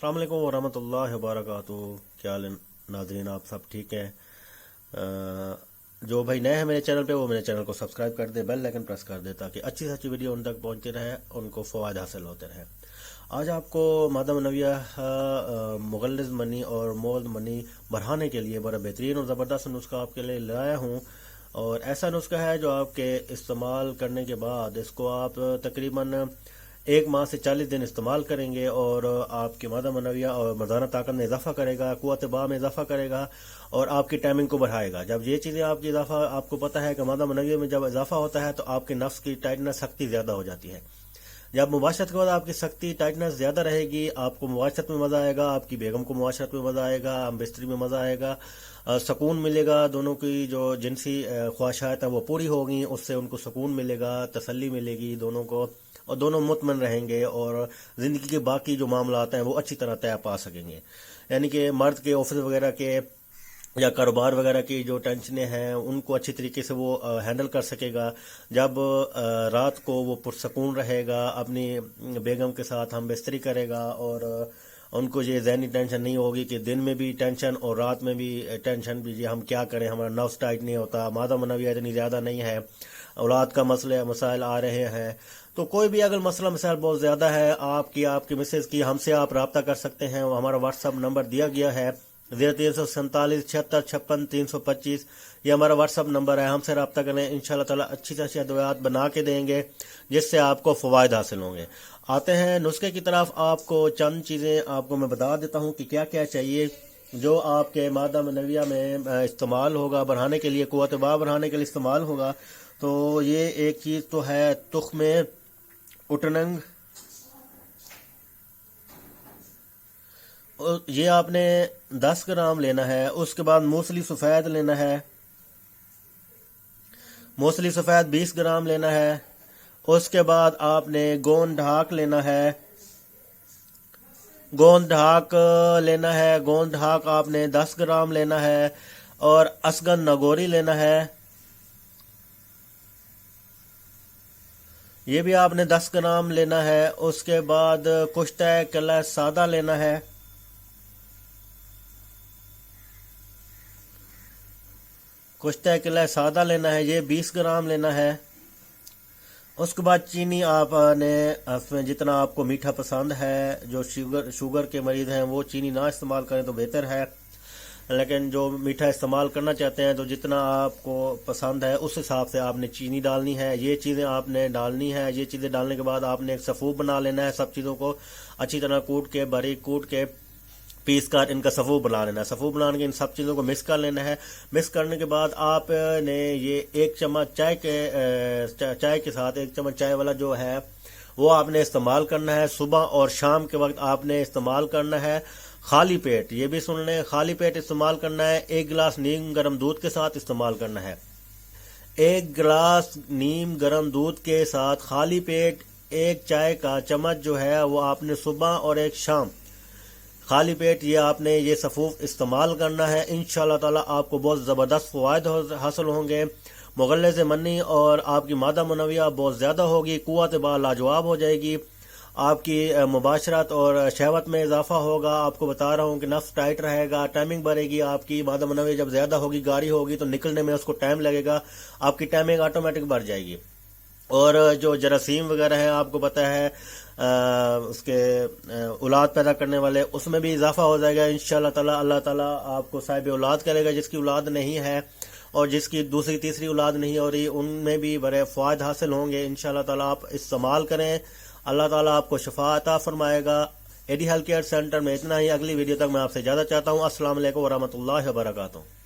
السلام علیکم ورحمۃ اللہ وبرکاتہ۔ کیا حال ہے ناظرین، آپ سب ٹھیک ہیں؟ جو بھائی نئے ہیں میرے چینل پہ وہ میرے چینل کو سبسکرائب کر دے، بیل آئیکن پریس کر دے تاکہ اچھی سے اچھی ویڈیو ان تک پہنچتی رہے، ان کو فوائد حاصل ہوتے رہے۔ آج آپ کو مادہ منویہ مغلظ منی اور مولد منی بڑھانے کے لیے بڑا بہترین اور زبردست نسخہ آپ کے لیے لایا ہوں، اور ایسا نسخہ ہے جو آپ کے استعمال کرنے کے بعد اس کو آپ تقریباً 1 ماہ سے 40 دن استعمال کریں گے، اور آپ کی مادہ منویہ اور مردانہ طاقت میں اضافہ کرے گا، قوت باہ میں اضافہ کرے گا، اور آپ کی ٹائمنگ کو بڑھائے گا۔ جب یہ چیزیں آپ کی اضافہ، آپ کو پتہ ہے کہ مادہ منویہ میں جب اضافہ ہوتا ہے تو آپ کے نفس کی ٹائٹنس، سختی زیادہ ہو جاتی ہے۔ جب مباشرت کے بعد آپ کی سختی ٹائٹنس زیادہ رہے گی، آپ کو مباشرت میں مزہ آئے گا، آپ کی بیگم کو مباشرت میں مزہ آئے گا، ہم بستری میں مزہ آئے گا، سکون ملے گا، دونوں کی جو جنسی خواہشات ہیں وہ پوری ہوگی، اس سے ان کو سکون ملے گا، تسلی ملے گی دونوں کو، اور دونوں مطمئن رہیں گے، اور زندگی کے باقی جو معاملات ہیں وہ اچھی طرح طے پا سکیں گے۔ یعنی کہ مرد کے آفس وغیرہ کے یا کاروبار وغیرہ کی جو ٹینشنیں ہیں ان کو اچھی طریقے سے وہ ہینڈل کر سکے گا۔ جب رات کو وہ پرسکون رہے گا، اپنی بیگم کے ساتھ ہم بستری کرے گا، اور ان کو یہ ذہنی ٹینشن نہیں ہوگی کہ دن میں بھی ٹینشن اور رات میں بھی ٹینشن بھی، جی ہم کیا کریں، ہمارا نفس ٹائٹ نہیں ہوتا، مادہ منویہ اتنی زیادہ نہیں ہے، اولاد کا مسائل آ رہے ہیں۔ تو کوئی بھی اگر مسئلہ مسائل بہت زیادہ ہے آپ کی مسز کی، ہم سے آپ رابطہ کر سکتے ہیں۔ ہمارا واٹس ایپ نمبر دیا گیا ہے 0347 76 56 325، یہ ہمارا واٹس ایپ نمبر ہے، ہم سے رابطہ کریں، انشاءاللہ تعالی اچھی سے اچھی ادویات بنا کے دیں گے جس سے آپ کو فوائد حاصل ہوں گے۔ آتے ہیں نسخے کی طرف۔ آپ کو چند چیزیں آپ کو میں بتا دیتا ہوں کہ کیا کیا چاہیے جو آپ کے مادہ منویہ میں استعمال ہوگا، بڑھانے کے لیے، قوت باہ بڑھانے کے لیے استعمال ہوگا۔ تو یہ ایک چیز تو ہے تخم اٹننگ، یہ آپ نے 10 گرام لینا ہے۔ اس کے بعد موسلی سفید لینا ہے، موسلی سفید 20 گرام لینا ہے۔ اس کے بعد آپ نے گوند ڈھاک لینا ہے، گوند ڈھاک لینا ہے، گوند ڈھاک آپ نے 10 گرام لینا ہے، اور اسگن نگوری لینا ہے، یہ بھی آپ نے 10 گرام لینا ہے۔ اس کے بعد کشتہ قلعہ سادہ لینا ہے، کشتہ قلعہ سادہ لینا ہے، یہ 20 گرام لینا ہے۔ اس کے بعد چینی آپ نے، اس میں جتنا آپ کو میٹھا پسند ہے، جو شوگر کے مریض ہیں وہ چینی نہ استعمال کریں تو بہتر ہے، لیکن جو میٹھا استعمال کرنا چاہتے ہیں تو جتنا آپ کو پسند ہے اس حساب سے آپ نے چینی ڈالنی ہے۔ یہ چیزیں آپ نے ڈالنی ہے۔ یہ چیزیں ڈالنے کے بعد آپ نے ایک صفوف بنا لینا ہے، سب چیزوں کو اچھی طرح کوٹ کے، باریک کوٹ کے، پیس کر ان کا صفوف بنا لینا ہے۔ صفوف بنانے کے ان سب چیزوں کو مکس کر لینا ہے۔ مکس کرنے کے بعد آپ نے یہ 1 چمچ چائے کے ساتھ، 1 چمچ چائے والا جو ہے وہ آپ نے استعمال کرنا ہے۔ صبح اور شام کے وقت آپ نے استعمال کرنا ہے، خالی پیٹ، یہ بھی سن لیں، خالی پیٹ استعمال کرنا ہے۔ 1 گلاس نیم گرم دودھ کے ساتھ استعمال کرنا ہے۔ 1 گلاس نیم گرم دودھ کے ساتھ خالی پیٹ 1 چائے کا چمچ جو ہے وہ آپ نے صبح اور 1 شام خالی پیٹ یہ آپ نے یہ صفوف استعمال کرنا ہے۔ انشاءاللہ تعالی آپ کو بہت زبردست فوائد حاصل ہوں گے۔ مغلظ منی اور آپ کی مادہ منویہ بہت زیادہ ہوگی، قوت باہ لاجواب ہو جائے گی، آپ کی مباشرت اور شہوت میں اضافہ ہوگا۔ آپ کو بتا رہا ہوں کہ نفس ٹائٹ رہے گا، ٹائمنگ بڑھے گی، آپ کی مادہ منویہ جب زیادہ ہوگی، گاڑی ہوگی تو نکلنے میں اس کو ٹائم لگے گا، آپ کی ٹائمنگ آٹومیٹک بڑھ جائے گی۔ اور جو جراثیم وغیرہ ہیں آپ کو پتہ ہے اس کے اولاد پیدا کرنے والے، اس میں بھی اضافہ ہو جائے گا انشاءاللہ تعالی۔ اللہ تعالیٰ آپ کو صاحب اولاد کرے گا، جس کی اولاد نہیں ہے اور جس کی دوسری تیسری اولاد نہیں ہو رہی، ان میں بھی بڑے فوائد حاصل ہوں گے انشاءاللہ تعالیٰ۔ آپ استعمال کریں، اللہ تعالیٰ آپ کو شفا عطا فرمائے گا۔ ایڈی ہیلتھ کیئر سینٹر میں اتنا ہی، اگلی ویڈیو تک میں آپ سے اجازت چاہتا ہوں۔ السلام علیکم ورحمۃ اللہ وبرکاتہ۔